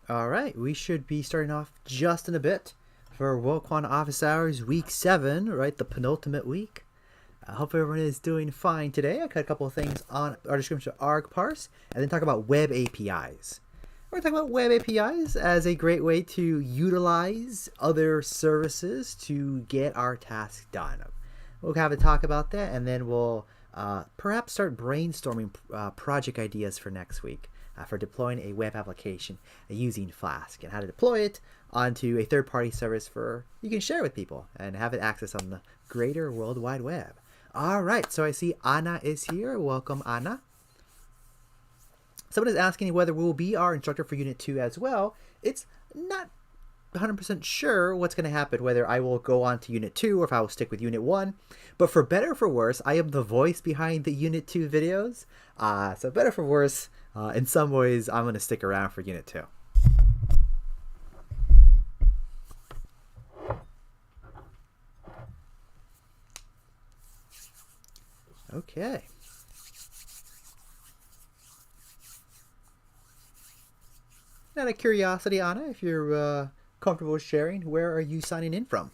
All right, we should be starting off just in a bit for WorldQuant Office Hours Week 7, right? The penultimate week. I hope everyone is doing fine today. I cut a couple of things on our description of argparse and then talk about web APIs. We're talking about web APIs as a great way to utilize other services to get our task done. We'll have a talk about that and then we'll perhaps start brainstorming project ideas for next week. For deploying a web application using Flask and how to deploy it onto a third-party service for you can share with people and have it access on the greater World Wide Web. All right, so I see Anna is here. Welcome, Anna. Someone is asking whether we will be our instructor for Unit 2 as well. It's not 100% sure what's going to happen, whether I will go on to Unit 2 or if I will stick with Unit 1. But for better or for worse, I am the voice behind the Unit 2 videos. So better for worse, in some ways, I'm going to stick around for Unit 2. Okay. Out of curiosity, Anna, if you're comfortable sharing, where are you signing in from?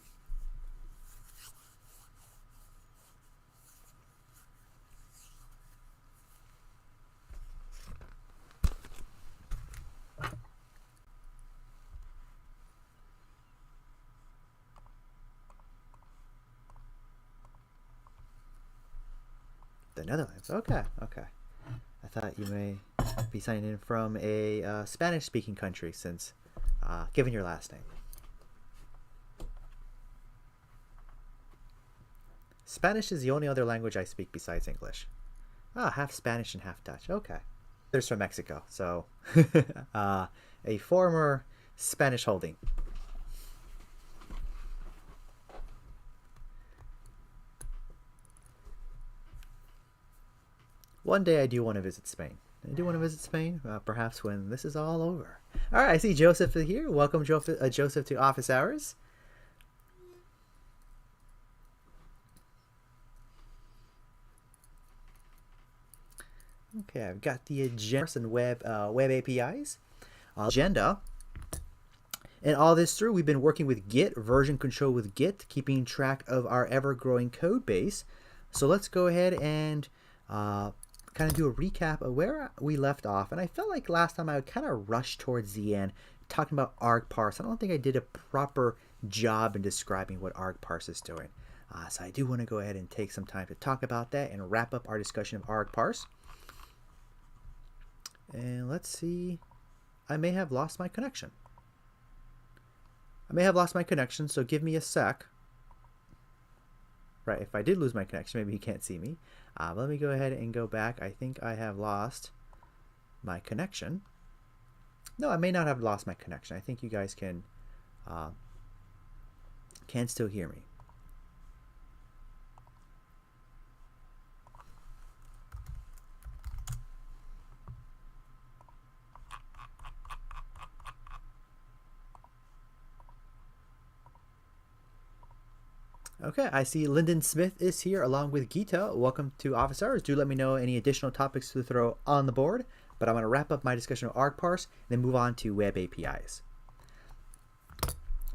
The Netherlands. Okay, okay. I thought you may be signing in from a Spanish-speaking country since, given your last name. Spanish is the only other language I speak besides English. Half Spanish and half Dutch. Okay. There's from Mexico, so a former Spanish holding. One day I do want to visit Spain. Perhaps when this is all over. All right, I see Joseph here. Welcome, Joseph, to Office Hours. Okay, I've got the agenda and web APIs agenda. And all this through, we've been working with Git, version control with Git, keeping track of our ever-growing code base. So let's go ahead and kind of do a recap of where we left off. And I felt like last time I kind of rushed towards the end, talking about argparse. I don't think I did a proper job in describing what argparse is doing. So I do want to go ahead and take some time to talk about that and wrap up our discussion of argparse. And let's see. I may have lost my connection. So give me a sec. Right, if I did lose my connection, maybe you can't see me. Let me go ahead and go back. I think I have lost my connection. No, I may not have lost my connection. I think you guys can still hear me. Okay, I see Lyndon Smith is here along with Gita. Welcome to Office Hours. Do let me know any additional topics to throw on the board, but I'm going to wrap up my discussion of argparse and then move on to web APIs.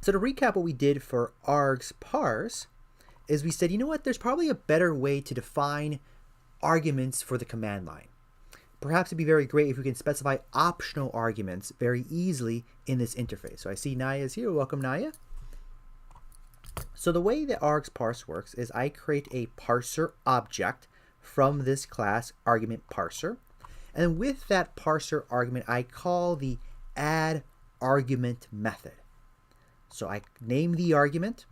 So to recap what we did for argparse is we said, you know what, there's probably a better way to define arguments for the command line. Perhaps it'd be very great if we can specify optional arguments very easily in this interface. So I see Naya is here. Welcome, Naya. So the way that argparse works is I create a parser object from this class argument parser. And with that parser argument, I call the add argument method. So I name the argument.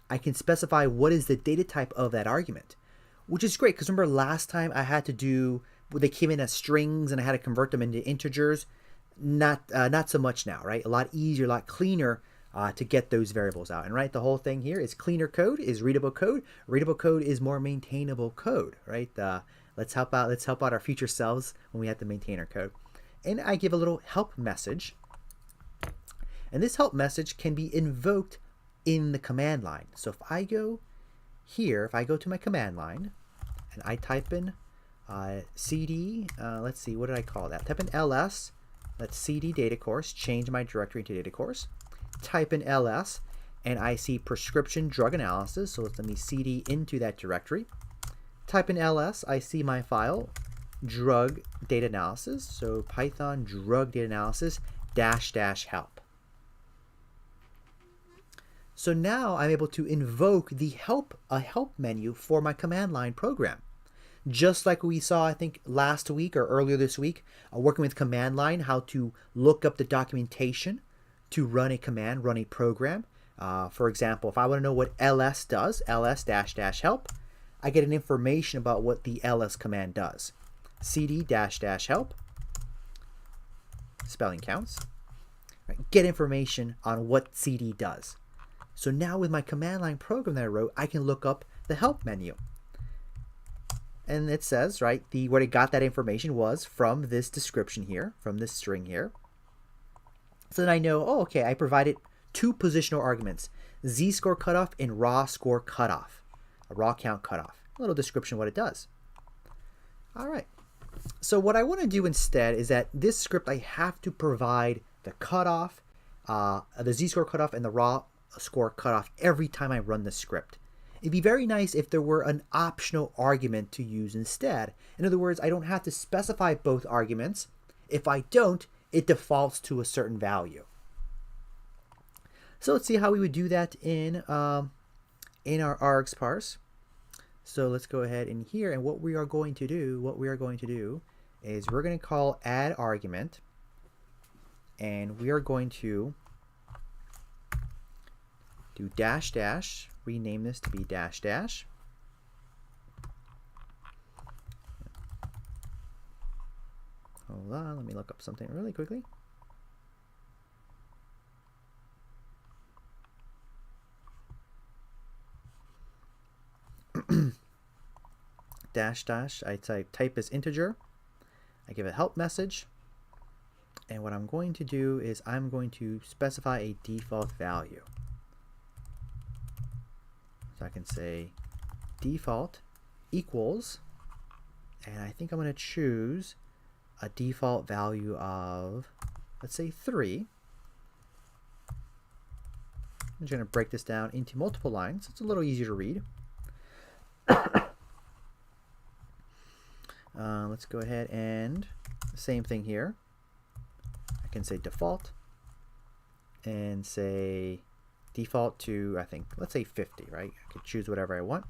I can specify what is the data type of that argument, which is great because remember last time I had to do, they came in as strings and I had to convert them into integers. Not so much now, right? A lot easier, a lot cleaner to get those variables out. And right, the whole thing here is cleaner code is readable code. Readable code is more maintainable code, right? Let's help out our future selves when we have to maintain our code. And I give a little help message. And this help message can be invoked in the command line. So if I go here, if I go to my command line and I type in cd, let's see, what did I call that? Type in ls Let's cd data course, change my directory to data course, type in ls, and I see prescription drug analysis, so let me cd into that directory. Type in ls, I see my file, drug data analysis, so Python drug data analysis -- help. So now I'm able to invoke the help menu for my command line program. Just like we saw, I think, last week or earlier this week, working with command line, how to look up the documentation to run a command, run a program. For example, if I want to know what ls does, ls -- help, I get an information about what the ls command does. cd -- help, spelling counts, right? Get information on what cd does. So now with my command line program that I wrote, I can look up the help menu. And it says, right, where it got that information was from this description here, from this string here. So then I know, oh, okay, I provided 2 positional arguments, z-score cutoff and raw score cutoff, a raw count cutoff. A little description of what it does. All right. So what I want to do instead is that this script, I have to provide the cutoff, the z-score cutoff and the raw score cutoff every time I run the script. It'd be very nice if there were an optional argument to use instead. In other words, I don't have to specify both arguments. If I don't, it defaults to a certain value. So let's see how we would do that in our args parse. So let's go ahead in here, and what we are going to do is we're going to call add argument, and we are going to do -- rename this to be -- hold on, let me look up something really quickly. -- I type as integer, I give a help message, and what I'm going to do is I'm going to specify a default value. So I can say default equals, and I think I'm going to choose a default value of, let's say 3. I'm just going to break this down into multiple lines. It's a little easier to read. Let's go ahead and the same thing here. I can say default and say default to, I think, let's say 50, right? I could choose whatever I want.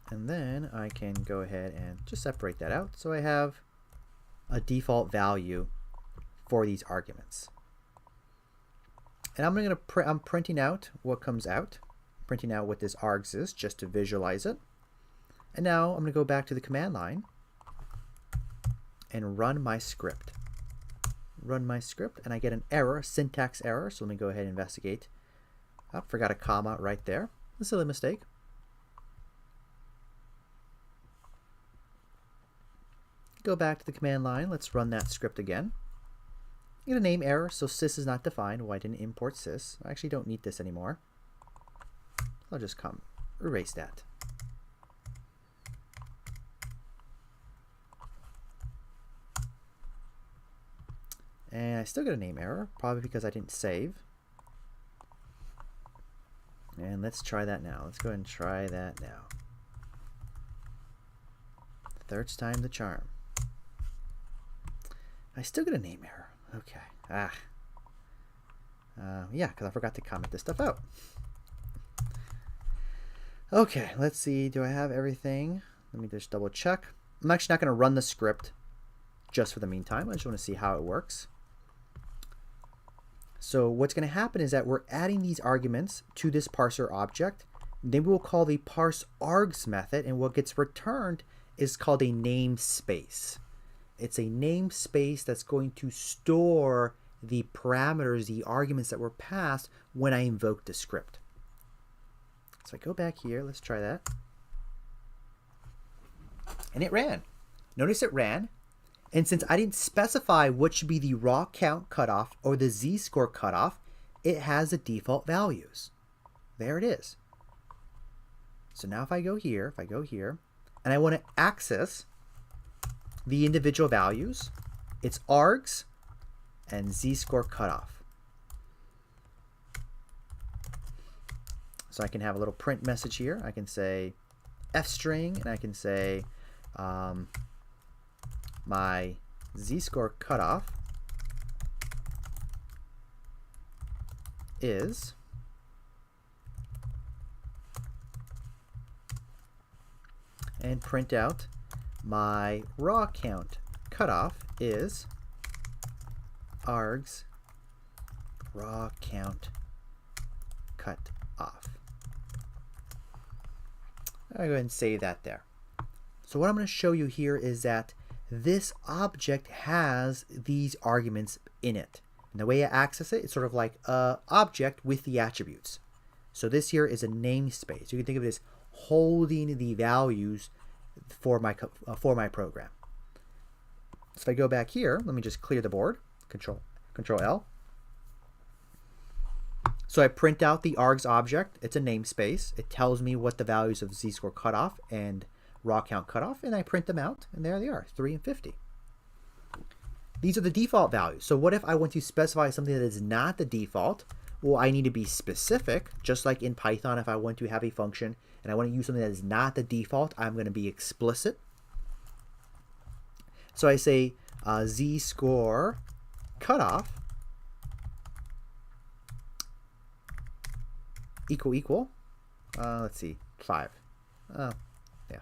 And then I can go ahead and just separate that out. So I have a default value for these arguments. And I'm printing out what comes out, printing out what this args is just to visualize it. And now I'm going to go back to the command line and run my script. Run my script, and I get an error, syntax error. So let me go ahead and investigate. I forgot a comma right there. A silly mistake. Go back to the command line. Let's run that script again. Get a name error, so sys is not defined. Well, I didn't import sys. I actually don't need this anymore. I'll just erase that. And I still get a name error, probably because I didn't save. And let's try that now. Let's go ahead and try that now. Third time the charm. I still get a name error. Okay. Yeah, because I forgot to comment this stuff out. Okay, let's see. Do I have everything? Let me just double check. I'm actually not going to run the script just for the meantime. I just want to see how it works. So what's going to happen is that we're adding these arguments to this parser object. Then we will call the parse args method, and what gets returned is called a namespace. It's a namespace that's going to store the parameters, the arguments that were passed when I invoke the script. So I go back here. Let's try that. And it ran. Notice it ran. And since I didn't specify what should be the raw count cutoff or the z-score cutoff, it has the default values. There it is. So now if I go here, and I want to access the individual values, its args, and z-score cutoff. So I can have a little print message here. I can say f-string, and I can say my z-score cutoff is and print out my raw count cutoff is args raw count cut off. I'll go ahead and save that there. So what I'm going to show you here is that this object has these arguments in it. And the way I access it, it's sort of like an object with the attributes. So this here is a namespace. You can think of it as holding the values for my program. So if I go back here, let me just clear the board. Control L. So I print out the args object. It's a namespace. It tells me what the values of z-score cutoff and raw count cutoff, and I print them out, and there they are, 3 and 50. These are the default values. So what if I want to specify something that is not the default? Well, I need to be specific, just like in Python. If I want to have a function and I want to use something that is not the default, I'm going to be explicit. So I say z-score cutoff equal, let's see, 5. Yeah,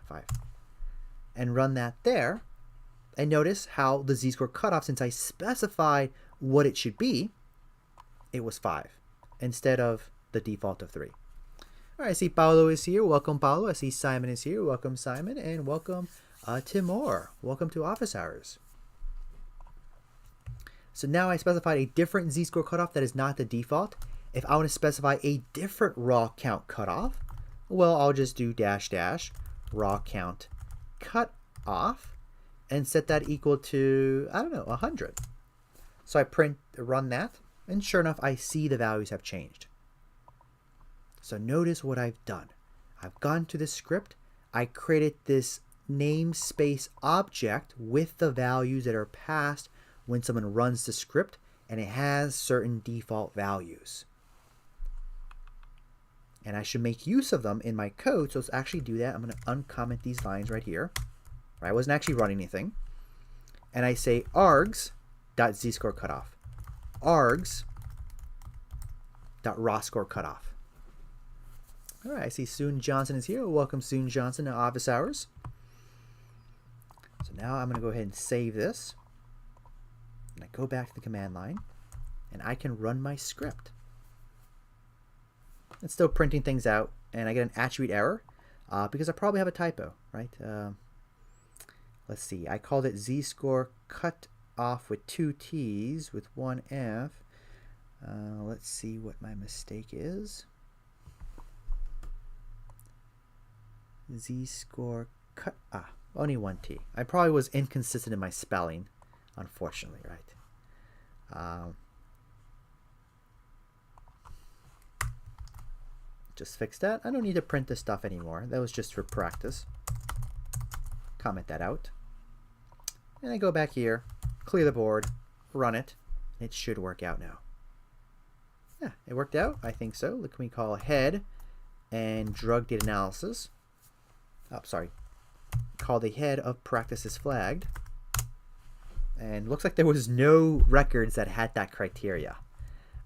5. And run that there. And notice how the z-score cutoff, since I specified what it should be, it was 5 instead of the default of 3. All right, I see Paulo is here. Welcome, Paulo. I see Simon is here. Welcome, Simon. And welcome, Timur. Welcome to Office Hours. So now I specified a different z-score cutoff that is not the default. If I want to specify a different raw count cutoff, well, I'll just do -- raw count cutoff and set that equal to, I don't know, 100. So I run that, and sure enough, I see the values have changed. So notice what I've done. I've gone to the script. I created this namespace object with the values that are passed when someone runs the script, and it has certain default values. And I should make use of them in my code. So let's actually do that. I'm going to uncomment these lines right here. I wasn't actually running anything. And I say args.z-score cutoff. Args.raw-score cutoff. All right, I see Soon Johnson is here. Welcome, Soon Johnson, to Office Hours. So now I'm going to go ahead and save this. And I go back to the command line. And I can run my script. It's still printing things out. And I get an attribute error because I probably have a typo, right? Let's see. I called it z-score cut off with 2 T's with 1 F. Let's see what my mistake is. Z-score cut. Only 1 T. I probably was inconsistent in my spelling, unfortunately, right? Just fix that. I don't need to print this stuff anymore. That was just for practice. Comment that out. And I go back here, clear the board, run it. It should work out now. Yeah, it worked out. I think so. Look, we call head and drug data analysis. Oh, sorry. Call the head of practice is flagged. And looks like there was no records that had that criteria.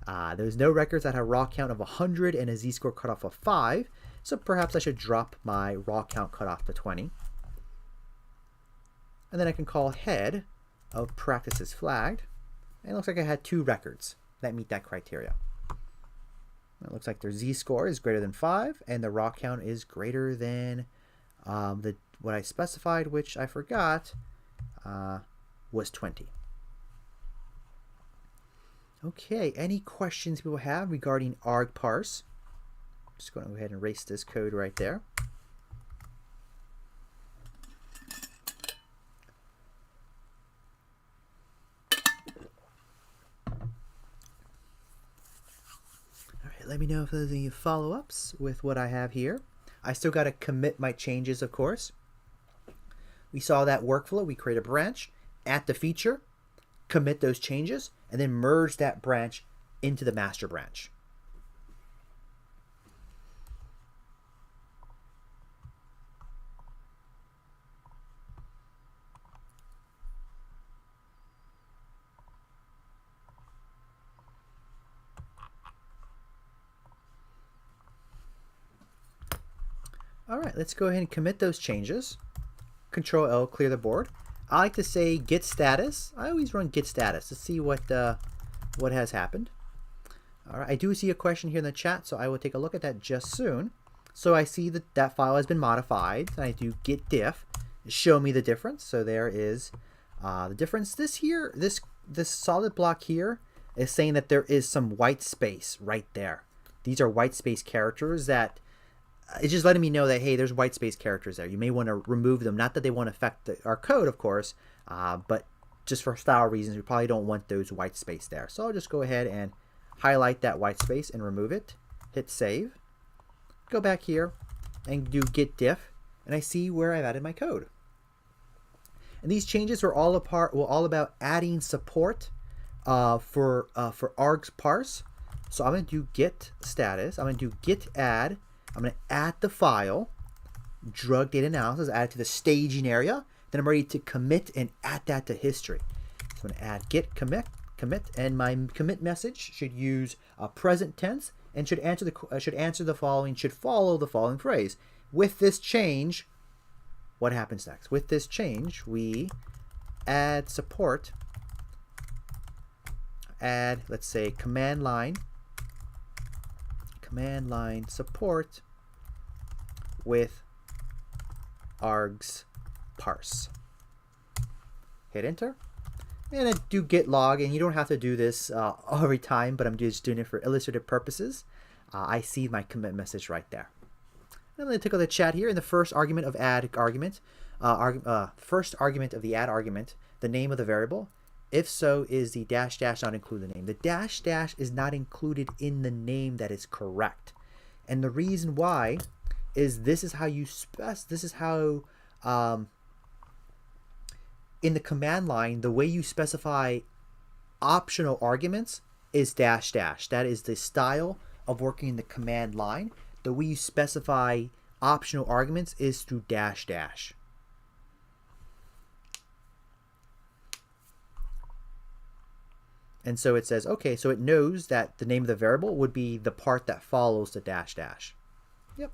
There was no records that had a raw count of 100 and a z-score cutoff of 5. So perhaps I should drop my raw count cutoff to 20. And then I can call head of practice is flagged. And it looks like I had 2 records that meet that criteria. It looks like their z-score is greater than 5 and the raw count is greater than what I specified, which I forgot was 20. Okay, any questions people have regarding argparse? Just going to go ahead and erase this code right there. Let me know if there's any follow-ups with what I have here. I still got to commit my changes, of course. We saw that workflow. We create a branch, add the feature, commit those changes, and then merge that branch into the master branch. All right, let's go ahead and commit those changes. Control L, clear the board. I like to say git status. I always run git status to see what has happened. All right, I do see a question here in the chat, so I will take a look at that just soon. So I see that that file has been modified. I do git diff, show me the difference. So there is the difference. This solid block here is saying that there is some white space right there. These are white space characters that it's just letting me know that, hey, there's white space characters there. You may want to remove them. Not that they won't affect our code, of course, but just for style reasons, we probably don't want those white space there. So I'll just go ahead and highlight that white space and remove it. Hit save. Go back here and do git diff, and I see where I've added my code. And these changes are all about adding support for args parse. So I'm going to do git status. I'm going to do git add. I'm going to add the file, drug data analysis, add it to the staging area. Then I'm ready to commit and add that to history. So I'm going to add git commit, and my commit message should use present tense and should follow the following phrase. With this change, what happens next? With this change, we add support. Add, let's say, command line support with args parse. Hit enter, and I do git log, and you don't have to do this every time, but I'm just doing it for illustrative purposes. I see my commit message right there. I'm going to take a look at the chat here. In the first argument of add argument, first argument of the add argument, the name of the variable. If so, is the dash dash not include the name? The dash dash is not included in the name that is correct. And the reason why is this is how in the command line, the way you specify optional arguments is dash dash. That is the style of working in the command line. The way you specify optional arguments is through dash dash. And so it says, okay, so it knows that the name of the variable would be the part that follows the dash dash. Yep.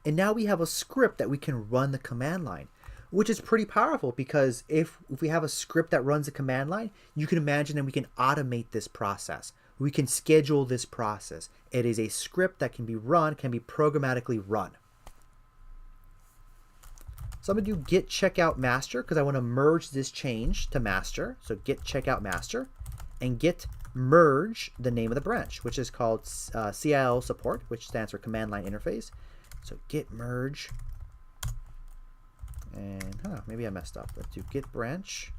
And now we have a script that we can run the command line, which is pretty powerful, because if we have a script that runs the command line, you can imagine that we can automate this process. We can schedule this process. It is a script that can be run, can be programmatically run. So I'm going to do git checkout master because I want to merge this change to master. So git checkout master, and git merge the name of the branch, which is called CIL support, which stands for command line interface. So git merge, and maybe I messed up. Let's do git branch,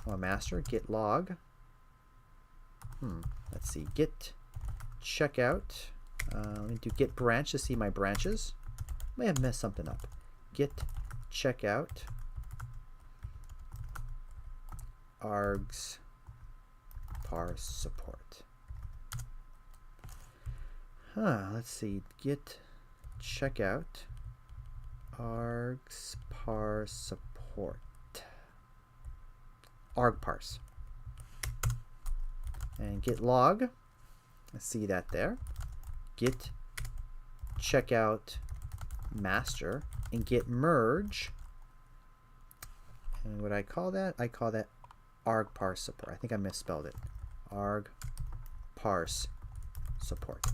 master, git log. Let's see, git checkout. Let me do git branch to see my branches. May have messed something up. Git checkout args parse support. Let's see, git checkout args parse support. Arg parse. And git log. Let's see that there. Git checkout master, and git merge. And what I call that? I call that arg parse support. I think I misspelled it. Arg parse support.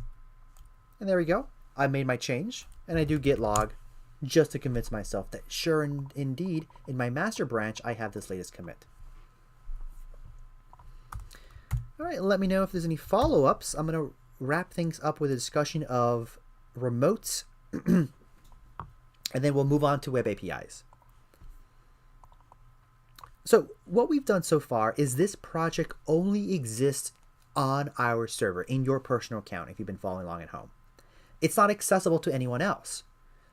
And there we go. I made my change, and I do git log just to convince myself that sure and indeed in my master branch I have this latest commit. All right, let me know if there's any follow-ups. I'm going to wrap things up with a discussion of remotes and then we'll move on to web APIs. So what we've done so far is this project only exists on our server in your personal account if you've been following along at home. It's not accessible to anyone else.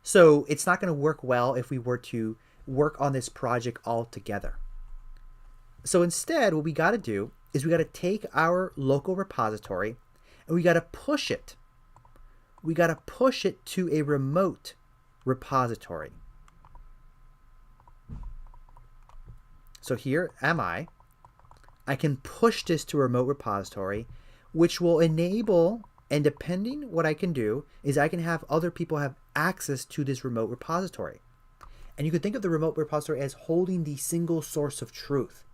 So it's not going to work well if we were to work on this project all together. So instead, what we got to do is we got to take our local repository and we got to push it. We got to push it to a remote repository. So here am I. I can push this to a remote repository, which will enable, and depending what I can do, is I can have other people have access to this remote repository. And you could think of the remote repository as holding the single source of truth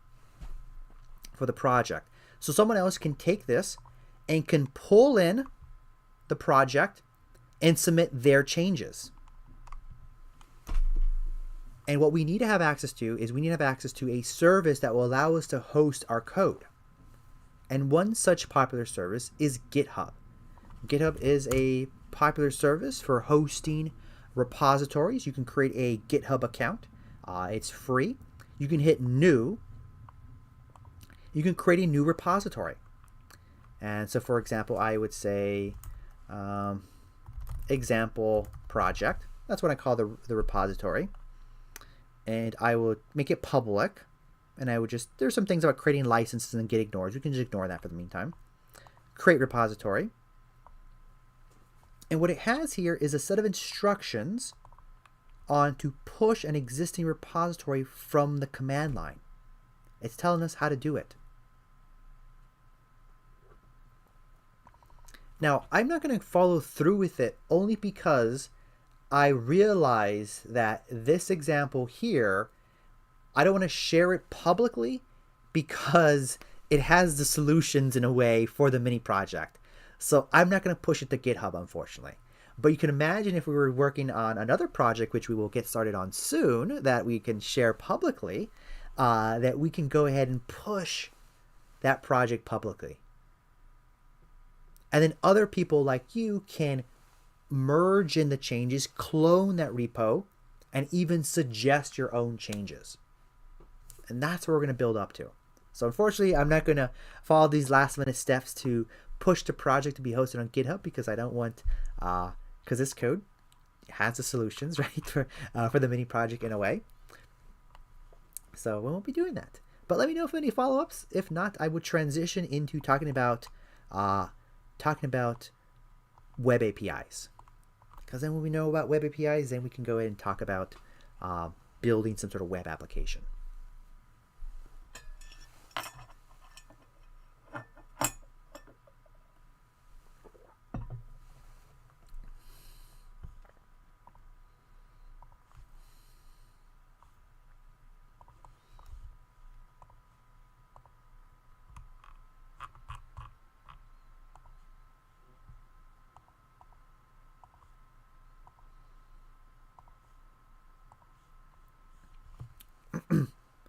for the project. So someone else can take this and can pull in the project and submit their changes. And what we need to have access to is we need to have access to a service that will allow us to host our code. And one such popular service is GitHub. GitHub is a popular service for hosting repositories. You can create a GitHub account. It's free. You can hit new. You can create a new repository. And so, for example, I would say example project. That's what I call the repository. And I will make it public. And I would just, there's some things about creating licenses and get ignored. You can just ignore that for the meantime. Create repository. And what it has here is a set of instructions on to push an existing repository from the command line. It's telling us how to do it. Now, I'm not going to follow through with it only because I realize that this example here, I don't want to share it publicly because it has the solutions in a way for the mini project. So I'm not going to push it to GitHub, unfortunately. But you can imagine if we were working on another project, which we will get started on soon, that we can share publicly, that we can go ahead and push that project publicly. And then other people like you can merge in the changes, clone that repo, and even suggest your own changes. And that's what we're going to build up to. So unfortunately, I'm not going to follow these last minute steps to push the project to be hosted on GitHub because I don't want, because this code has the solutions, right, for the mini project in a way. So we won't be doing that. But let me know if any follow-ups. If not, I would transition into talking about web APIs. Because then when we know about web APIs, then we can go ahead and talk about building some sort of web application.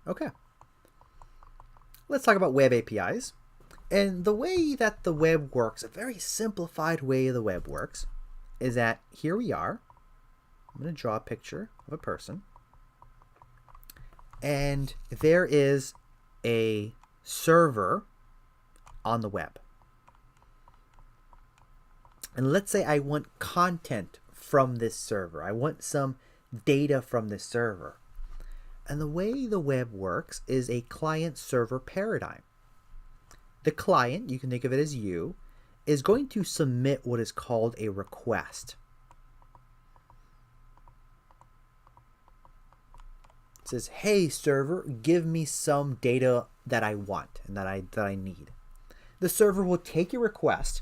Okay, let's talk about web APIs. And the way that the web works, a very simplified way the web works, is that here we are. I'm going to draw a picture of a person. And there is a server on the web. And let's say I want content from this server. I want some data from this server. And the way the web works is a client-server paradigm. The client, you can think of it as you, is going to submit what is called a request. It says, hey server, give me some data that I want and that I need. The server will take your request,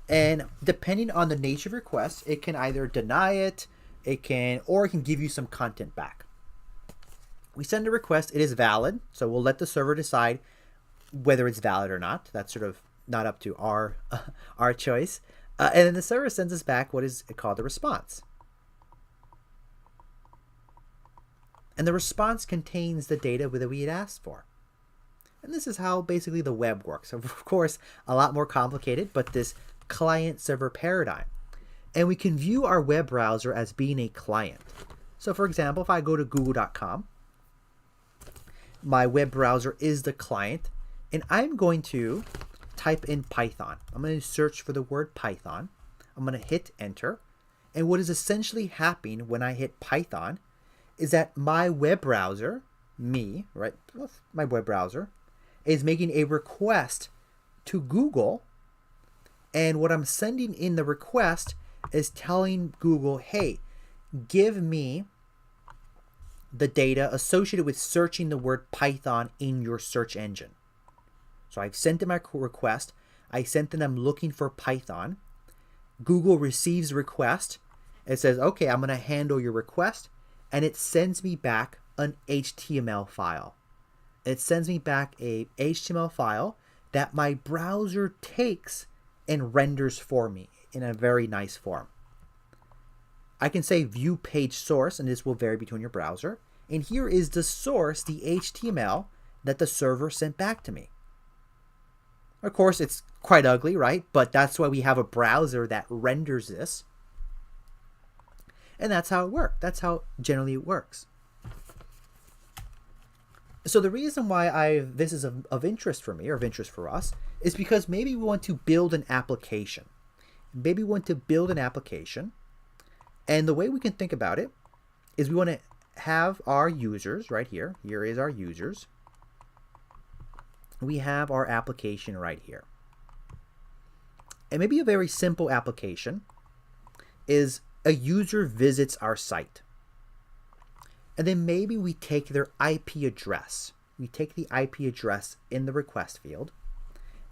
and depending on the nature of your request, it can either deny it, or it can give you some content back. We send a request, it is valid, so we'll let the server decide whether it's valid or not. That's sort of not up to our choice. And then the server sends us back what is called a response. And the response contains the data that we had asked for. And this is how basically the web works. Of course, a lot more complicated, but this client-server paradigm. And we can view our web browser as being a client. So for example, if I go to google.com, my web browser is the client, and I'm going to type in Python. I'm going to search for the word Python. I'm going to hit enter, And what is essentially happening when I hit Python is that my web browser, me, right, my web browser, is making a request to Google. And what I'm sending in the request is telling Google, hey, give me the data associated with searching the word Python in your search engine. So I've sent them my request. I sent them I'm looking for Python. Google receives the request. It says, okay, I'm going to handle your request. And it sends me back an HTML file. It sends me back a HTML file that my browser takes and renders for me in a very nice form. I can say view page source, and this will vary between your browser. And here is the source, the HTML that the server sent back to me. Of course, it's quite ugly, right? But that's why we have a browser that renders this. And that's how it works. That's how generally it works. So the reason why this is of interest for me, or of interest for us, is because maybe we want to build an application. Maybe we want to build an application. And the way we can think about it is we want to have our users right here. Here is our users. We have our application right here. And maybe a very simple application is a user visits our site. And then maybe we take their IP address. We take the IP address in the request field.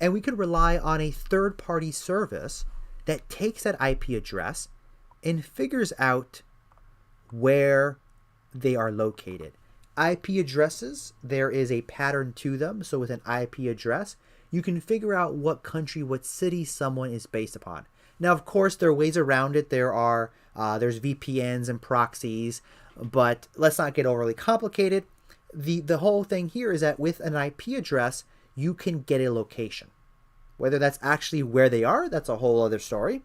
And we could rely on a third-party service that takes that IP address and figures out where they are located. IP addresses, there is a pattern to them. So with an IP address, you can figure out what country, what city someone is based upon. Now, of course, there are ways around it. There's VPNs and proxies, but let's not get overly complicated. The whole thing here is that with an IP address, you can get a location. Whether that's actually where they are, that's a whole other story.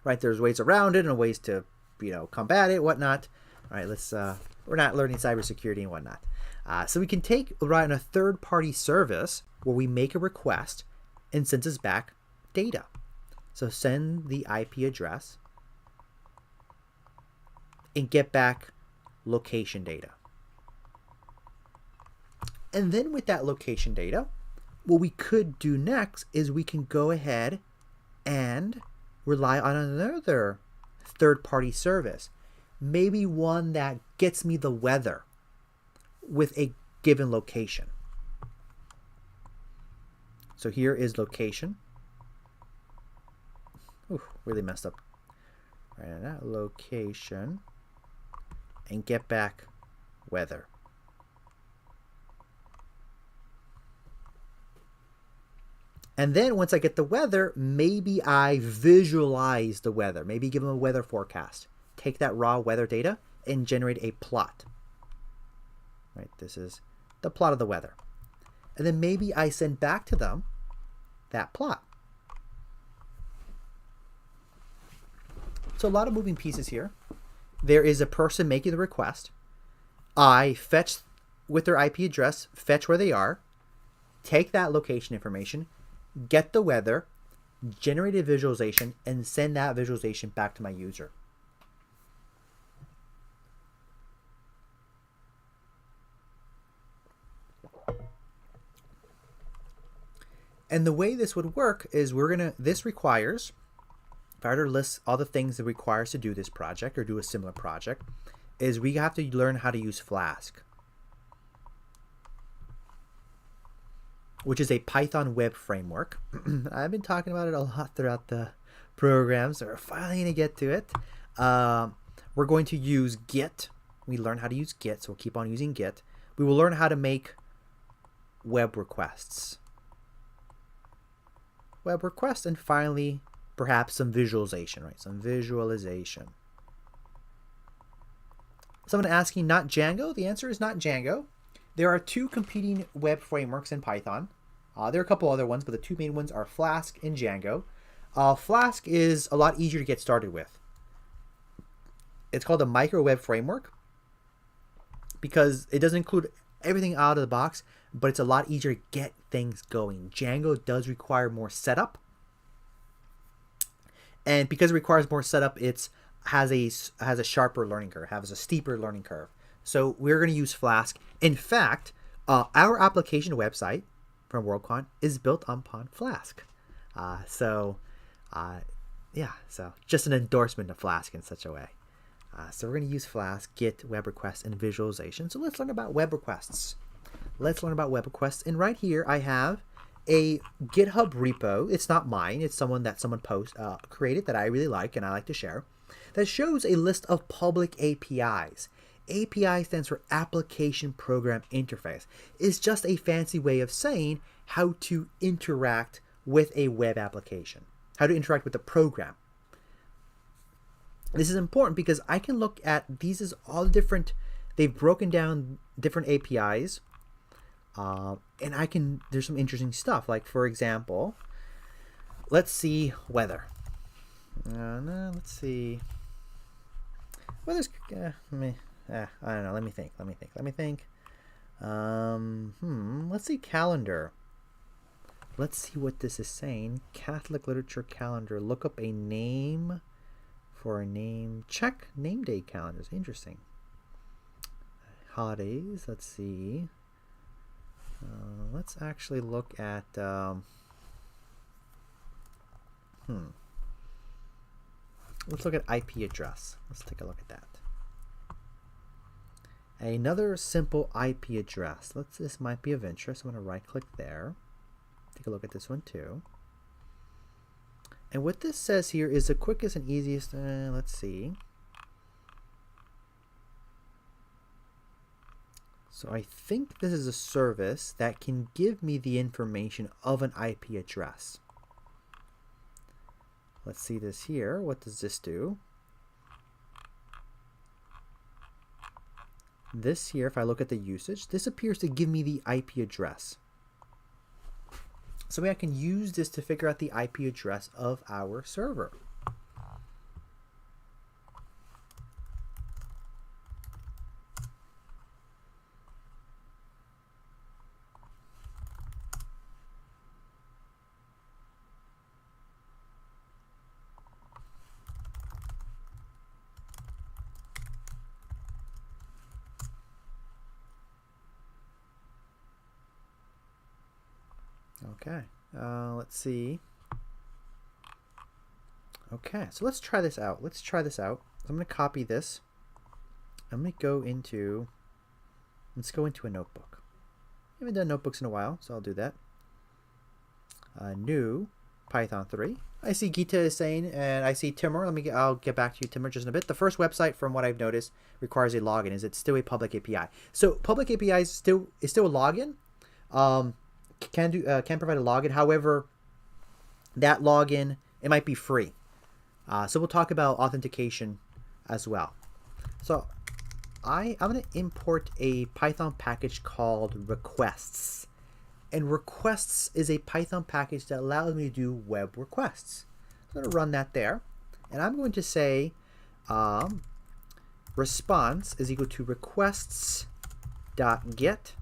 Right? There's ways around it and ways to, combat it, whatnot. All right, we're not learning cybersecurity and whatnot. So we can run a third-party service where we make a request and sends us back data. So send the IP address and get back location data. And then with that location data, what we could do next is we can go ahead and rely on another third-party service. Maybe one that gets me the weather with a given location. So here is location. Ooh, really messed up. Right, that location. And get back weather. And then once I get the weather, maybe I visualize the weather. Maybe give them a weather forecast. Take that raw weather data and generate a plot. Right, this is the plot of the weather. And then maybe I send back to them that plot. So a lot of moving pieces here. There is a person making the request. I fetch with their IP address, fetch where they are, take that location information, get the weather, generate a visualization, and send that visualization back to my user. And the way this would work is this requires, if I were to list all the things it requires to do this project or do a similar project, is we have to learn how to use Flask, which is a Python web framework. I've been talking about it a lot throughout the program, so we're finally going to get to it. We're going to use Git. We learn how to use Git, so we'll keep on using Git. We will learn how to make web requests. And finally, perhaps some visualization, right? Some visualization. Someone asking, not Django? The answer is not Django. There are two competing web frameworks in Python. There are a couple other ones, but the two main ones are Flask and Django. Flask is a lot easier to get started with. It's called a micro web framework because it doesn't include everything out of the box, but it's a lot easier to get things going. Django does require more setup. And because it requires more setup, it's has a sharper learning curve, has a steeper learning curve. So we're going to use Flask. In fact, our application website from Worldcoin is built upon Flask. So just an endorsement of Flask in such a way. So we're going to use Flask, Git, web requests, and visualization. So let's learn about web requests. And right here I have a GitHub repo. It's not mine. It's someone created that I really like and I like to share. That shows a list of public APIs. API stands for Application Program Interface. It's just a fancy way of saying how to interact with a web application, how to interact with the program. This is important because I can look at these as all different, they've broken down different APIs, and there's some interesting stuff. Like, for example, let's see weather. Let's see. Weather's, I don't know. Let me think. Let's see calendar. Let's see what this is saying. Catholic literature calendar. Look up a name for a name. Check name day calendars. Interesting. Holidays. Let's see. Let's actually look at. Let's look at IP address. Let's take a look at that. Another simple IP address. This might be of interest. I'm going to right click there. Take a look at this one too. And what this says here is the quickest and easiest. Let's see. So I think this is a service that can give me the information of an IP address. Let's see this here. What does this do? This here, if I look at the usage, this appears to give me the IP address. So I can use this to figure out the IP address of our server. Okay, let's see. Okay, so let's try this out. So I'm going to copy this. I'm going to go into, let's go into a notebook. I haven't done notebooks in a while, so I'll do that. New Python 3. I see Gita is saying, and I see Timur. I'll get back to you, Timur, just in a bit. The first website, from what I've noticed, requires a login. Is it still a public API? So public API is still a login. Can provide a login. However, that login, it might be free. So we'll talk about authentication as well. So I'm going to import a Python package called requests. And requests is a Python package that allows me to do web requests. I'm going to run that there. And I'm going to say response is equal to requests.get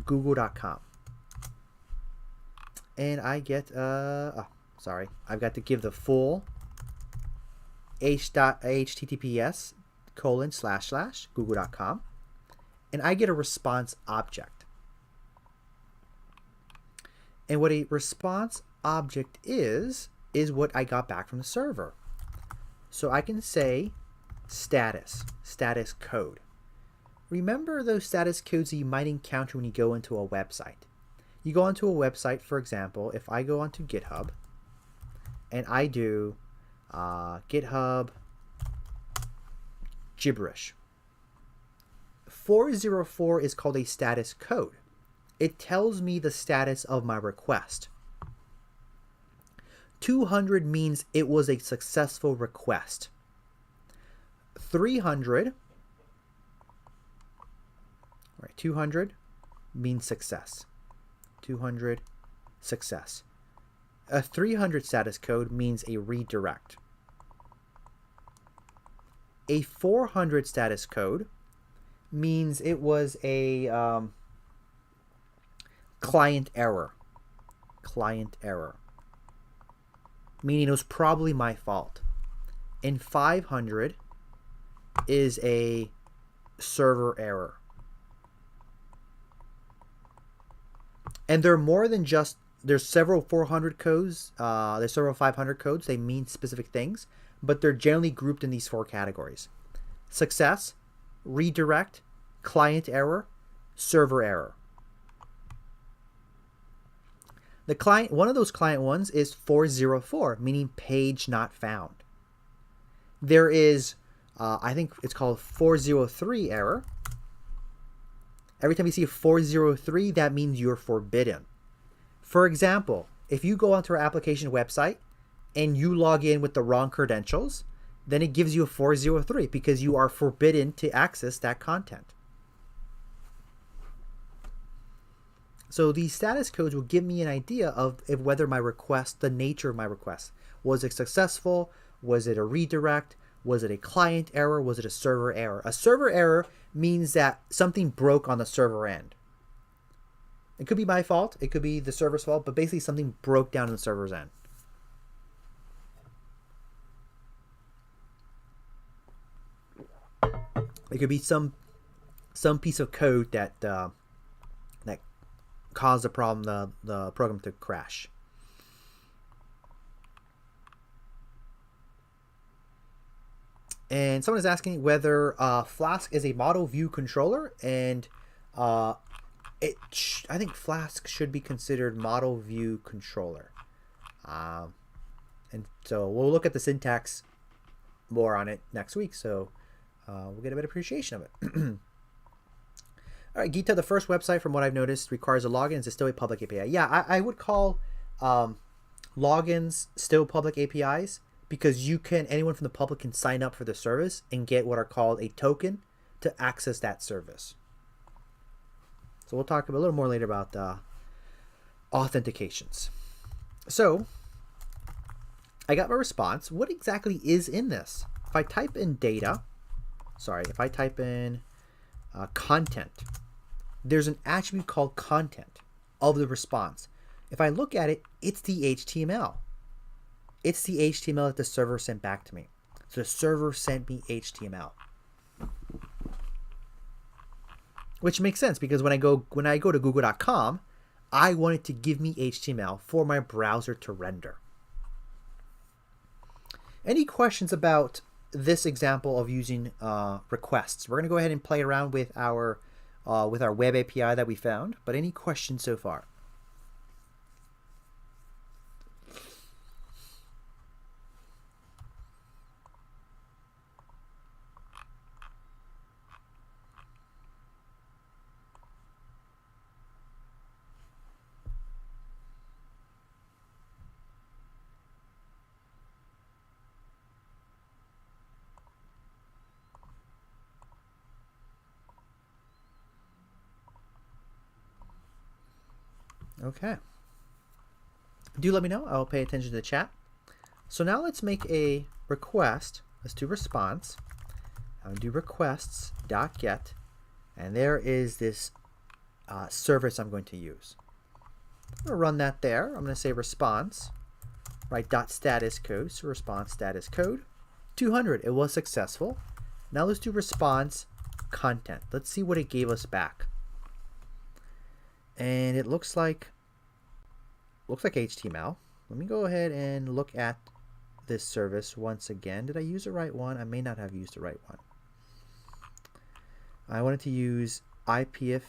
google.com. And I get, I've got to give the full https://google.com. And I get a response object. And what a response object is what I got back from the server. So I can say status code. Remember those status codes that you might encounter when you go into a website. You go onto a website, for example, if I go onto GitHub and I do GitHub gibberish. 404 is called a status code. It tells me the status of my request. 200 means it was a successful request. 300, right, 200 means success. 200 success. A 300 status code means a redirect. A 400 status code means it was a client error. meaning it was probably my fault. And 500 is a server error. And they're more than just, there's several 400 codes, there's several 500 codes. They mean specific things, but they're generally grouped in these 4 categories: success, redirect, client error, server error. The client, one of those client ones is 404, meaning page not found. There is, I think it's called 403 error. Every time you see a 403, that means you're forbidden. For example, if you go onto our application website and you log in with the wrong credentials, then it gives you a 403 because you are forbidden to access that content. So these status codes will give me an idea of whether my request, the nature of my request, was it successful? Was it a redirect? Was it a client error? Was it a server error? A server error means that something broke on the server end. It could be my fault. It could be the server's fault, but basically something broke down on the server's end. It could be some piece of code that that caused the problem, the program to crash. And someone is asking whether Flask is a model view controller, and I think Flask should be considered model view controller. And so we'll look at the syntax more on it next week, so we'll get a better appreciation of it. All right, Gita, the first website from what I've noticed requires a login. Is it still a public API? Yeah, I would call logins still public APIs, because anyone from the public can sign up for the service and get what are called a token to access that service. So we'll talk a little more later about authentications. So I got my response. What exactly is in this? If I type in content, there's an attribute called content of the response. If I look at it, it's the HTML. It's the HTML that the server sent back to me. So the server sent me HTML. Which makes sense, because when I go to google.com, I want it to give me HTML for my browser to render. Any questions about this example of using requests? We're going to go ahead and play around with our web API that we found, but any questions so far? Okay. Do let me know. I'll pay attention to the chat. So now let's make a request. Let's do response. I'm going to do requests.get. And there is this service I'm going to use. I'm going to run that there. I'm going to say response, right, .status code. So response status code. 200. It was successful. Now let's do response content. Let's see what it gave us back. And it looks like HTML. Let me go ahead and look at this service once again. Did I use the right one? I may not have used the right one. I wanted to use IPF.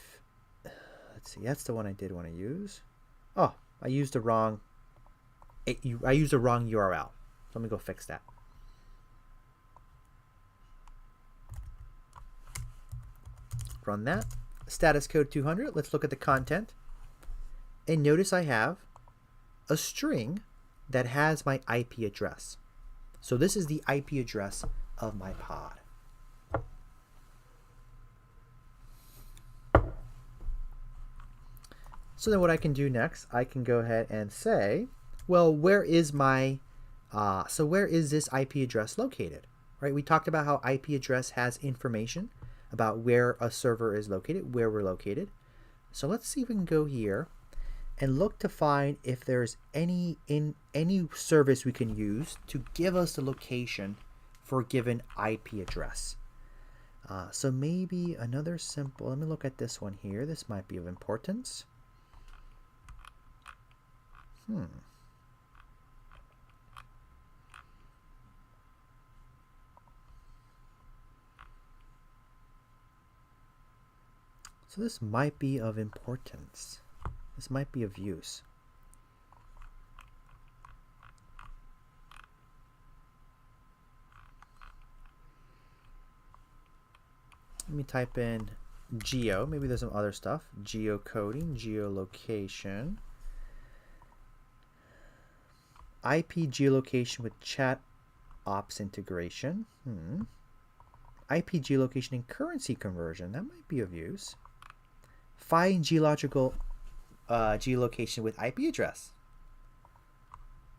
Let's see, that's the one I did want to use. Oh, I used the wrong URL. So let me go fix that. Run that. Status code 200. Let's look at the content. And notice I have a string that has my IP address. So this is the IP address of my pod. So then what I can do next, I can go ahead and say, well, where is my, where is this IP address located? Right? We talked about how IP address has information about where a server is located, where we're located. So let's see if we can go here and look to find if there's any service we can use to give us the location for a given IP address. So maybe another simple, let me look at this one here. This might be of importance. So this might be of importance. This might be of use. Let me type in geo. Maybe there's some other stuff. Geocoding, geolocation. IP geolocation with chat ops integration. IP geolocation and currency conversion. That might be of use. Find geological geolocation with IP address.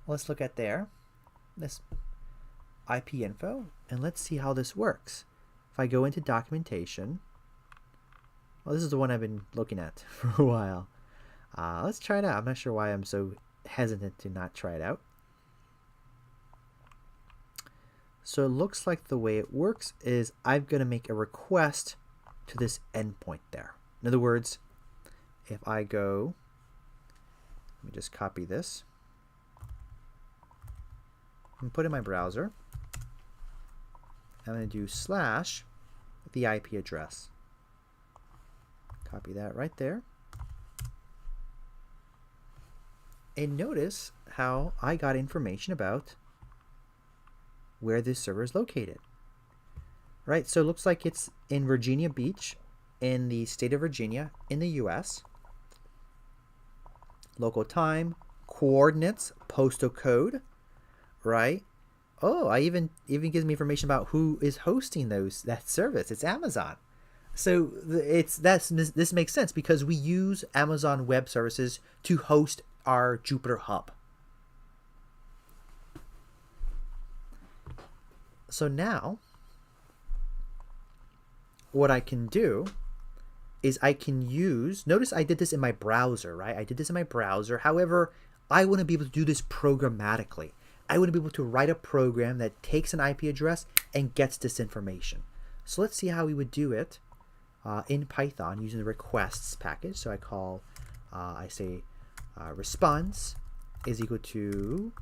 Let's look at this IP info, and let's see how this works. If I go into documentation, well, this is the one I've been looking at for a while. Let's try it out. I'm not sure why I'm so hesitant to not try it out. So it looks like the way it works is I'm going to make a request to this endpoint there. In other words, if I go, let me just copy this and put in my browser. I'm going to do slash the IP address. Copy that right there. And notice how I got information about where this server is located. Right, so it looks like it's in Virginia Beach in the state of Virginia in the US. Local time, coordinates, postal code, right? Oh, I even gives me information about who is hosting that service. It's Amazon. So this makes sense because we use Amazon Web Services to host our Jupyter Hub. So now what I can do is I can use, notice I did this in my browser, right? I did this in my browser. However, I want to be able to do this programmatically. I want to be able to write a program that takes an IP address and gets this information. So let's see how we would do it in Python using the requests package. So I call, response is equal to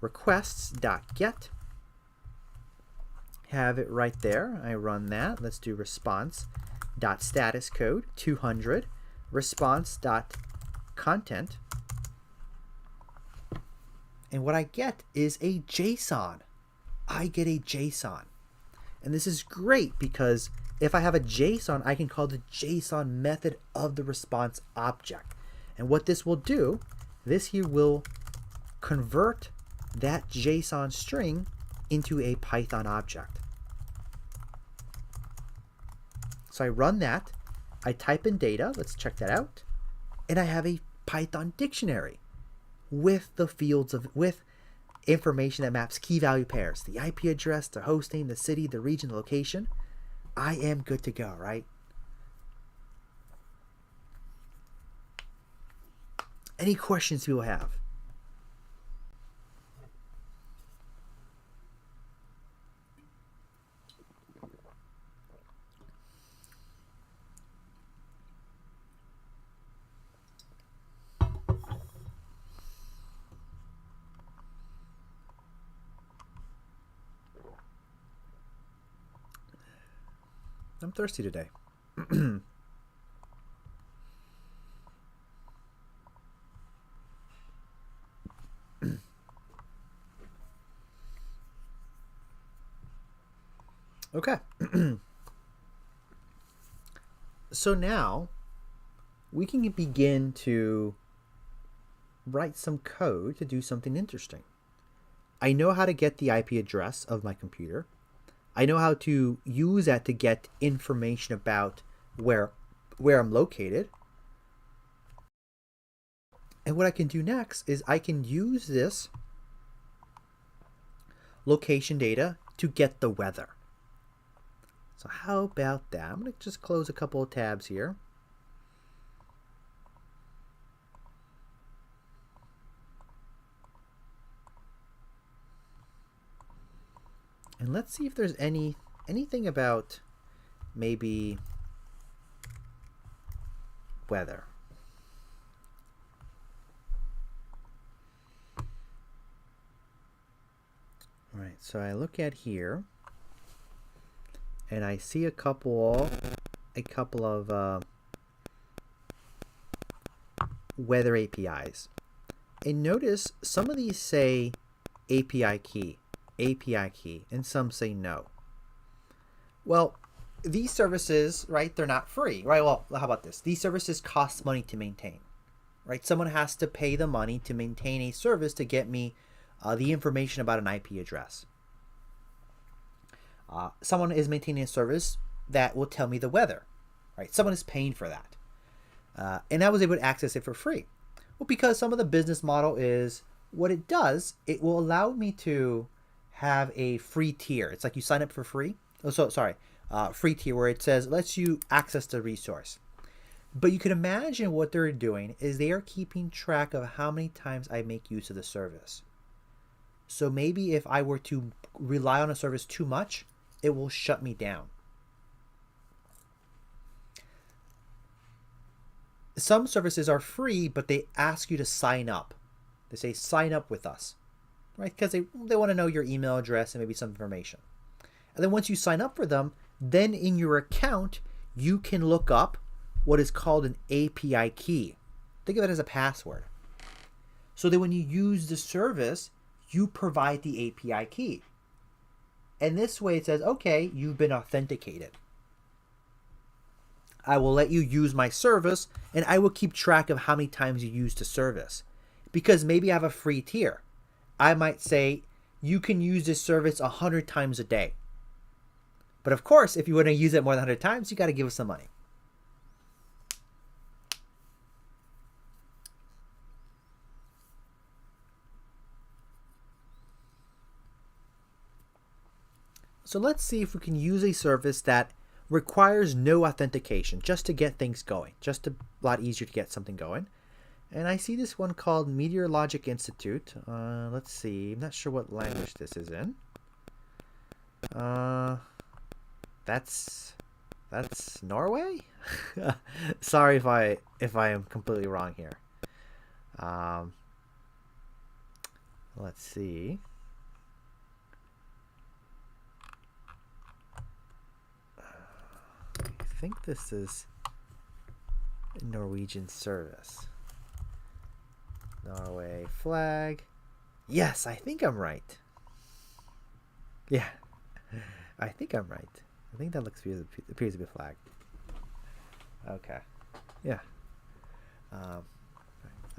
requests.get. Have it right there. I run that. Let's do response.status code 200 response.content. And what I get is a JSON. I get a JSON. And this is great because if I have a JSON, I can call the JSON method of the response object. And what this will do, this here will convert that JSON string into a Python object. So I run that, I type in data, let's check that out, and I have a Python dictionary with the fields with information that maps key value pairs, the IP address, the host name, the city, the region, the location. I am good to go, right? Any questions people have? I'm thirsty today. Okay. So now we can begin to write some code to do something interesting. I know how to get the IP address of my computer. I know how to use that to get information about where I'm located. And what I can do next is I can use this location data to get the weather. So how about that? I'm going to just close a couple of tabs here. And let's see if there's anything about maybe weather. All right, so I look at here and I see a couple of weather APIs. And notice some of these say API key, and some say no. Well, these services, right, they're not free, right? Well, how about this? These services cost money to maintain, right? Someone has to pay the money to maintain a service to get me the information about an IP address. Someone is maintaining a service that will tell me the weather, right? Someone is paying for that. And I was able to access it for free. Well, because some of the business model is what it does, it will allow me to have a free tier. It's like you sign up for free. Free tier where it says lets you access the resource. But you can imagine what they're doing is they are keeping track of how many times I make use of the service. So maybe if I were to rely on a service too much, it will shut me down. Some services are free, but they ask you to sign up. They say sign up with us, right? Because they want to know your email address and maybe some information. And then once you sign up for them, then in your account, you can look up what is called an API key. Think of it as a password. So that when you use the service, you provide the API key. And this way it says, okay, you've been authenticated. I will let you use my service and I will keep track of how many times you use the service. Because maybe I have a free tier. I might say you can use this service 100 times a day. But of course, if you want to use it more than 100 times, you got to give us some money. So let's see if we can use a service that requires no authentication just to get things going, just a lot easier to get something going. And I see this one called Meteorologic Institute. Let's see, I'm not sure what language this is in. That's Norway? Sorry if I am completely wrong here. Let's see. I think this is a Norwegian service. Norway flag. Yes, I think I'm right. Yeah, I think I'm right. I think that appears to be a flag. Okay. Yeah.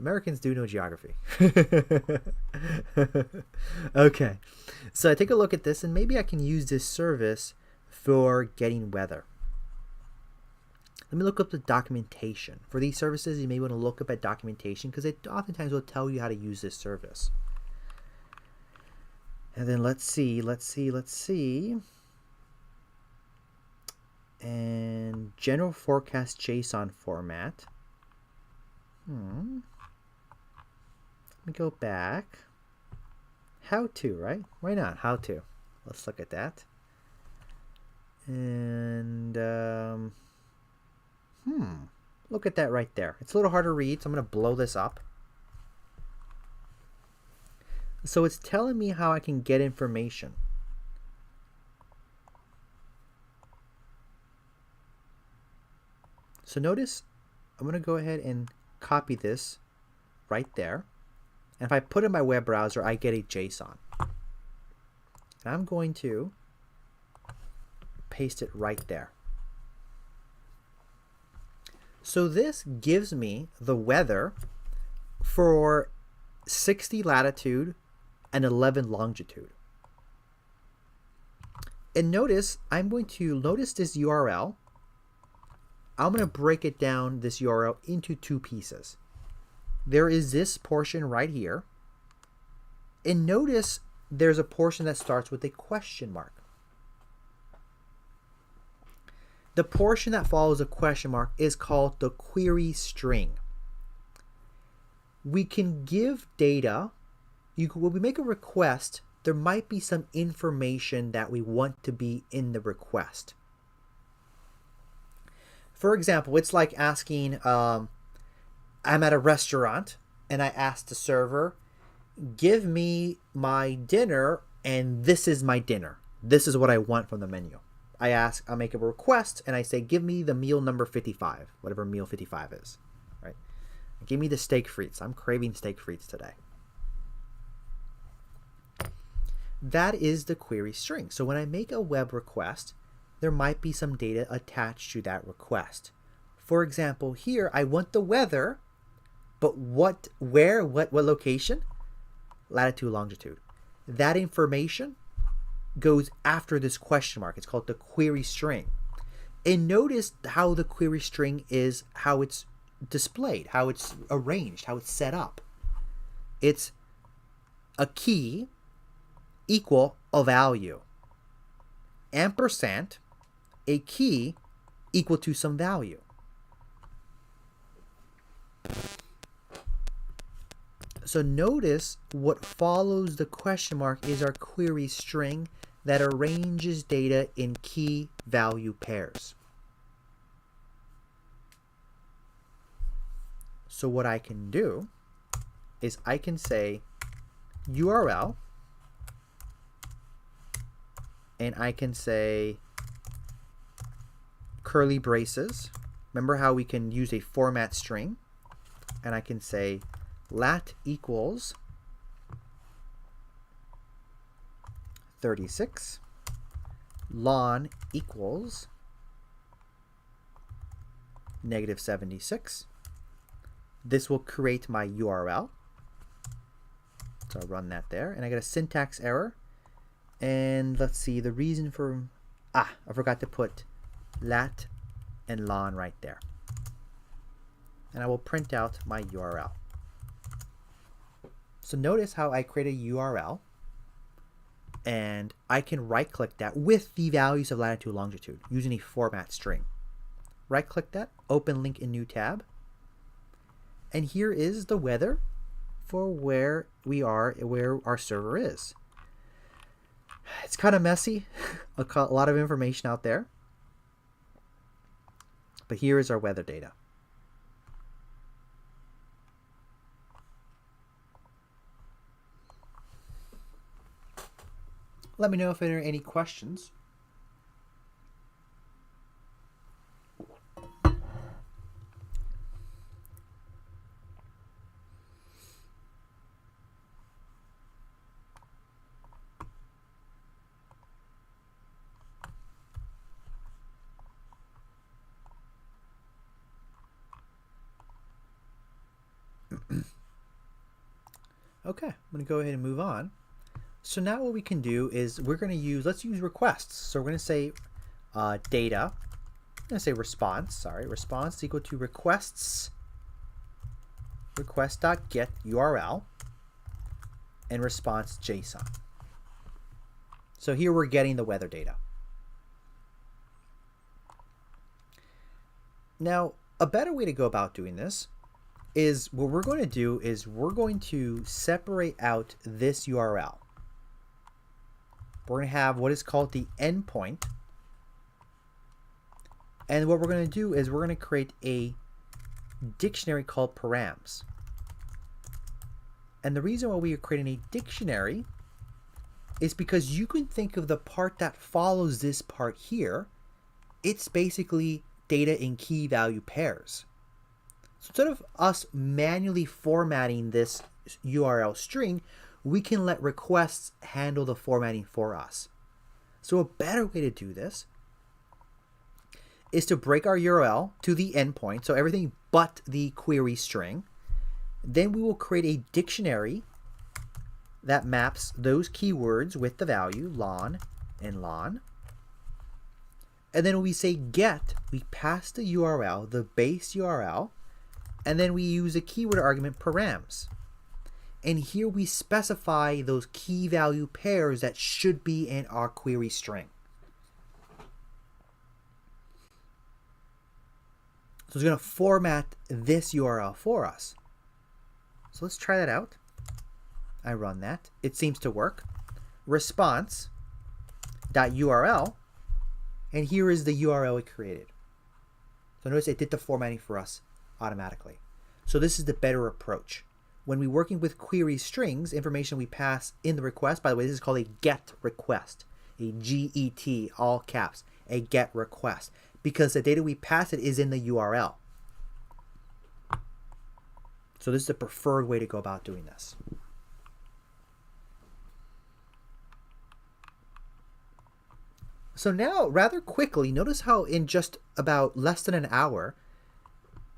Americans do know geography. Okay. So I take a look at this and maybe I can use this service for getting weather. Let me look up the documentation. For these services, you may want to look up at documentation because it oftentimes will tell you how to use this service. And then let's see. And general forecast JSON format. Let me go back. How to, right? Why not? How to. Let's look at that. And look at that right there. It's a little hard to read, so I'm going to blow this up. So it's telling me how I can get information. So notice I'm going to go ahead and copy this right there. And if I put it in my web browser, I get a JSON. And I'm going to paste it right there. So this gives me the weather for 60 latitude and 11 longitude. And notice, I'm going to notice this URL. I'm going to break it down, this URL, into two pieces. There is this portion right here. And notice there's a portion that starts with a question mark. The portion that follows a question mark is called the query string. We can give data. When we make a request, there might be some information that we want to be in the request. For example, it's like asking, I'm at a restaurant and I ask the server, give me my dinner and this is my dinner. This is what I want from the menu. I make a request and I say, give me the meal number 55, whatever meal 55 is, right? Give me the steak frites. I'm craving steak frites today. That is the query string. So when I make a web request, there might be some data attached to that request. For example, here I want the weather, but what location? Latitude, longitude. That information goes after this question mark. It's called the query string. And notice how the query string is, how it's displayed, how it's arranged, how it's set up. It's a key equal a value. Ampersand, a key equal to some value. So notice what follows the question mark is our query string that arranges data in key value pairs. So what I can do is I can say URL, and I can say curly braces. Remember how we can use a format string? And I can say lat equals 36, lon equals -76. This will create my URL. So I'll run that there, and I get a syntax error. And let's see, the reason for, I forgot to put lat and lon right there. And I will print out my URL. So notice how I create a URL, and I can right click that with the values of latitude, longitude using a format string. Right click that, open link in new tab. And here is the weather for where we are, where our server is. It's kind of messy, a lot of information out there. But here is our weather data. Let me know if there are any questions. Okay, I'm going to go ahead and move on. So now what we can do is let's use requests. So we're going to say data, I'm going to say response is equal to requests, request.get URL, and response JSON. So here we're getting the weather data. Now, a better way to go about doing this is what we're going to do is we're going to separate out this URL. We're going to have what is called the endpoint. And what we're going to do is we're going to create a dictionary called params. And the reason why we are creating a dictionary is because you can think of the part that follows this part here. It's basically data in key value pairs. So instead of us manually formatting this URL string, we can let requests handle the formatting for us. So a better way to do this is to break our URL to the endpoint, so everything but the query string. Then we will create a dictionary that maps those keywords with the value lon and lon. And then when we say get, we pass the URL, the base URL, and then we use a keyword argument params. And here we specify those key value pairs that should be in our query string. So it's going to format this URL for us. So let's try that out. I run that. It seems to work. response.url, and here is the URL it created. So notice it did the formatting for us automatically. So this is the better approach. When we're working with query strings, information we pass in the request, by the way, this is called a GET request, a GET, all caps, a GET request, because the data we pass it is in the URL. So this is the preferred way to go about doing this. So now, rather quickly, notice how in just about less than an hour,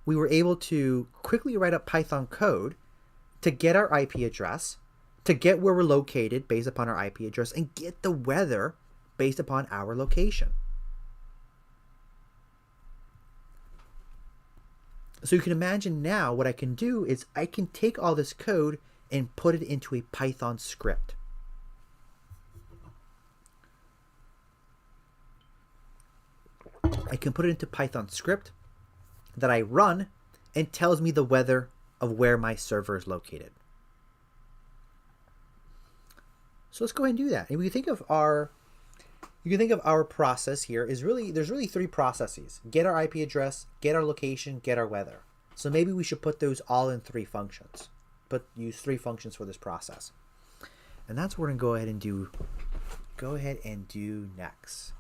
we were able to quickly write up Python code to get our IP address, to get where we're located based upon our IP address, and get the weather based upon our location. So you can imagine now what I can do is I can take all this code and put it into a Python script. I can put it into Python script that I run and tells me the weather of where my server is located. So let's go ahead and do that. And we can think of our process here is there's really three processes: get our IP address, get our location, get our weather. So maybe we should put those all in three functions. Use three functions for this process. And that's what we're gonna go ahead and do next.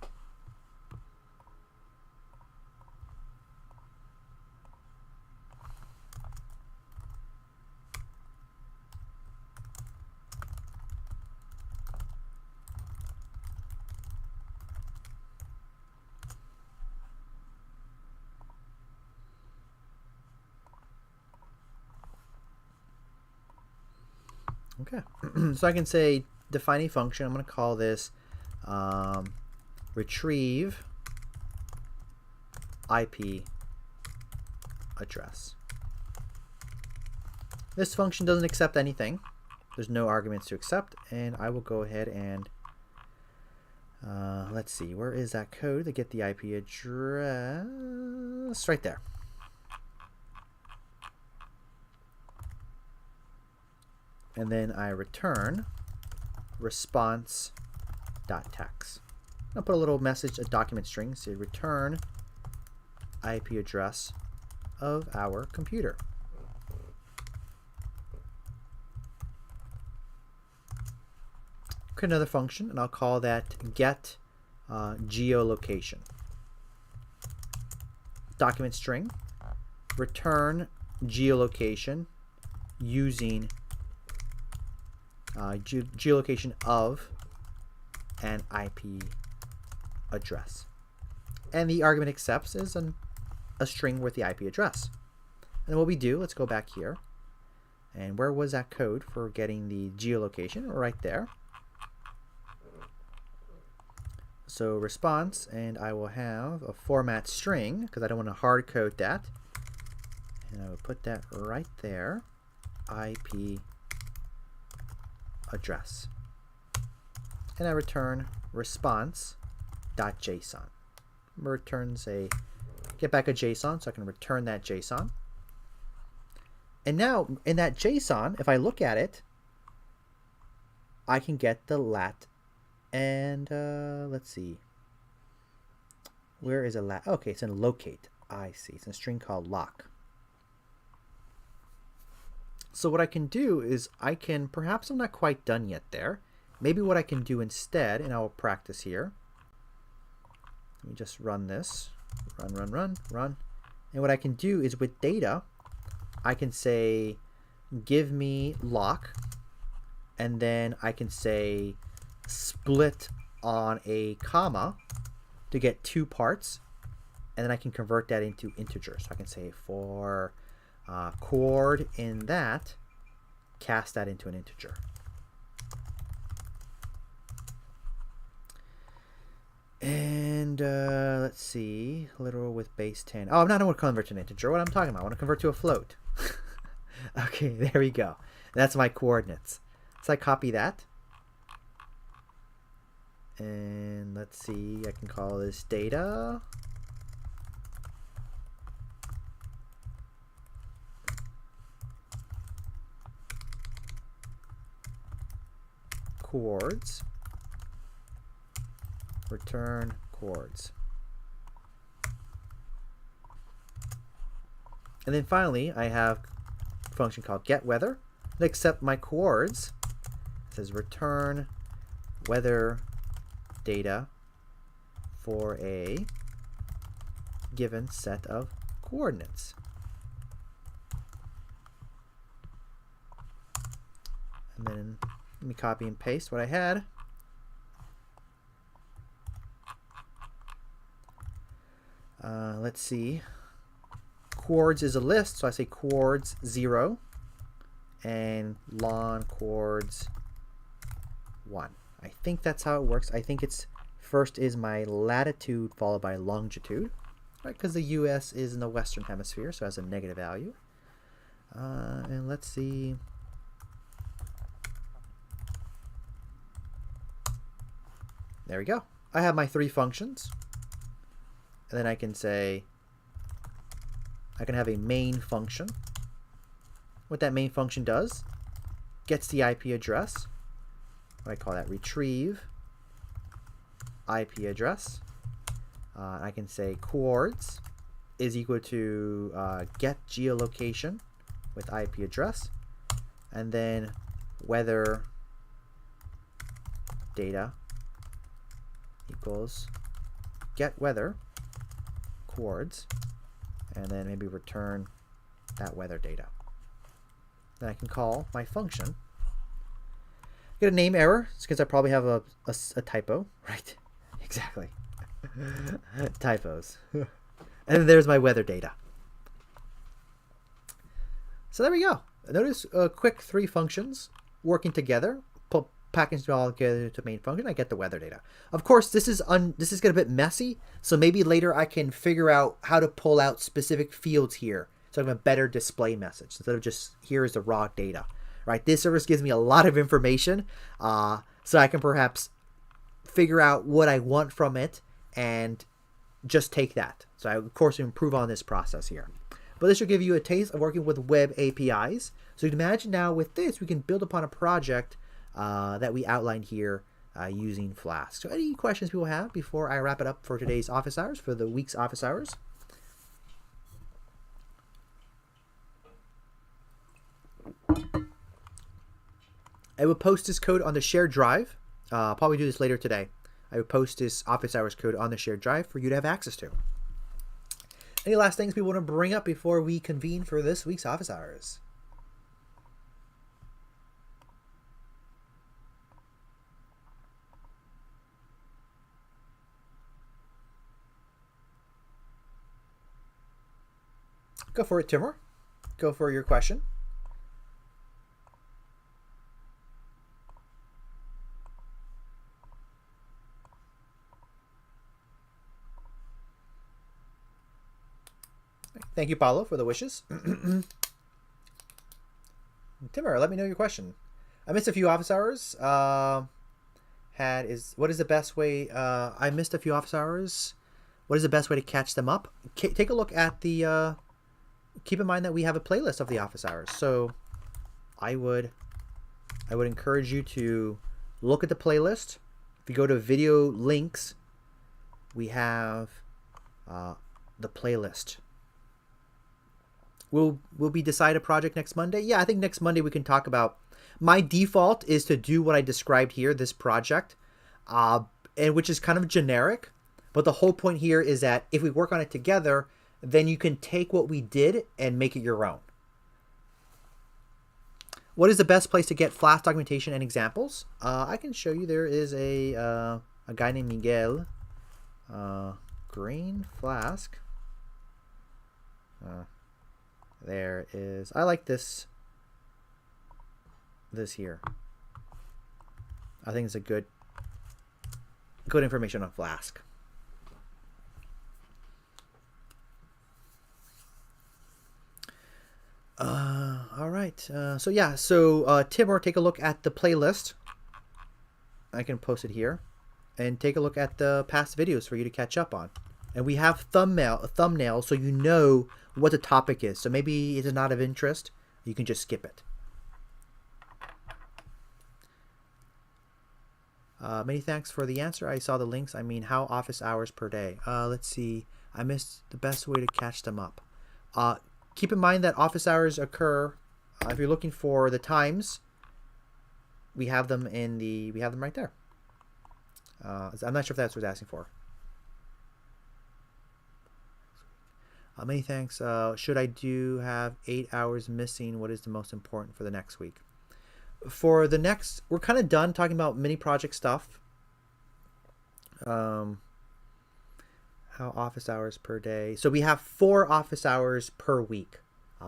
Okay, so I can say define a function. I'm going to call this retrieve IP address. This function doesn't accept anything. There's no arguments to accept, and I will go ahead and let's see, where is that code to get the IP address? Right there. And then I return response.text. I'll put a little message, a document string, say return IP address of our computer. Create another function, and I'll call that get geolocation. Document string, return geolocation using geolocation of an IP address. And the argument accepts is a string with the IP address. And what we do, let's go back here. And where was that code for getting the geolocation? Right there. So response, and I will have a format string because I don't want to hard code that. And I will put that right there. IP address, and I return response.json. Returns get back a JSON, so I can return that JSON. And now in that JSON, if I look at it, I can get the lat, and let's see, where is a lat? Okay, it's in locate. I see, it's in a string called lock. So what I can do is perhaps I'm not quite done yet there. Maybe what I can do instead, and I will practice here. Let me just run this. Run. And what I can do is with data, I can say, give me lock, and then I can say split on a comma to get two parts, and then I can convert that into integers. So I can say for chord in that, cast that into an integer. And let's see, literal with base 10. Oh, I'm not going to convert to an integer. What I'm talking about, I want to convert to a float. Okay, there we go. That's my coordinates. So I copy that. And let's see, I can call this data. Chords. return coords. And then finally, I have a function called getWeather. It accepts my coords. It says return weather data for a given set of coordinates. And then let me copy and paste what I had. Let's see. Coords is a list, so I say coords 0 and lon coords 1. I think that's how it works. I think it's first is my latitude followed by longitude, right? Because the U.S. is in the Western Hemisphere, so it has a negative value. And let's see. There we go. I have my 3 functions. And then I can say, I can have a main function. What that main function does, gets the IP address. What I call that, retrieve IP address. I can say coords is equal to get geolocation with IP address. And then weather data equals get weather coords, and then maybe return that weather data. Then I can call my function. Get a name error. It's because I probably have a typo, right? Exactly. Typos. And then there's my weather data. So there we go. Notice quick 3 functions working together. Packaged it all together to main function. I get the weather data. Of course, this is getting a bit messy. So maybe later I can figure out how to pull out specific fields here, so I have a better display message instead of just here is the raw data. Right? This service gives me a lot of information, so I can perhaps figure out what I want from it and just take that. So I of course improve on this process here. But this should give you a taste of working with web APIs. So you can imagine now with this we can build upon a project that we outlined here using Flask. So any questions people have before I wrap it up for today's office hours, for the week's office hours? I will post this code on the shared drive. I'll probably do this later today. I will post this office hours code on the shared drive for you to have access to. Any last things we want to bring up before we convene for this week's office hours? Go for it, Timur. Go for your question. Thank you, Paulo, for the wishes. Timur, let me know your question. I missed a few office hours. What is the best way? I missed a few office hours. What is the best way to catch them up? Take a look at the. Keep in mind that we have a playlist of the office hours. So, I would encourage you to look at the playlist. If you go to video links, we have the playlist. Will we decide a project next Monday? Yeah, I think next Monday we can talk about. My default is to do what I described here, this project, and which is kind of generic. But the whole point here is that if we work on it together, then you can take what we did and make it your own. What is the best place to get Flask documentation and examples? I can show you. There is a guy named Miguel. Green Flask. There is. I like this here. I think it's a good information on Flask. All right. Timur, take a look at the playlist. I can post it here, and take a look at the past videos for you to catch up on. And we have thumbnail, so you know what the topic is. So maybe it's not of interest. You can just skip it. Many thanks for the answer. I saw the links. I mean, how office hours per day? Let's see. I missed the best way to catch them up. Keep in mind that office hours occur. If you're looking for the times, we have them right there. I'm not sure if that's what it's asking for. Many thanks. Should I do have 8 hours missing? What is the most important for the next week? For the next, we're kind of done talking about mini project stuff. How office hours per day? So we have 4 office hours per week: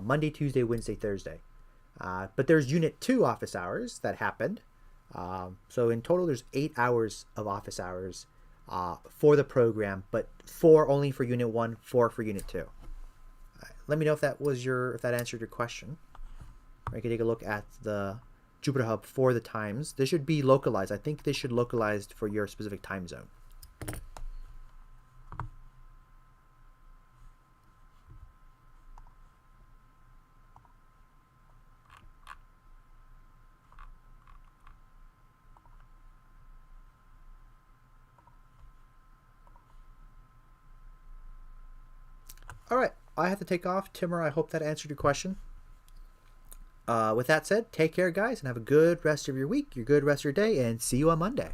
Monday, Tuesday, Wednesday, Thursday. But there's Unit 2 office hours that happened. So in total, there's 8 hours of office hours for the program, but 4 only for Unit 1, 4 for Unit 2. Let me know if that answered your question. I can take a look at the Jupyter Hub for the times. This should be localized. I think this should localized for your specific time zone. All right, I have to take off. Timur, I hope that answered your question. With that said, take care, guys, and have a good rest of your week, your good rest of your day, and see you on Monday.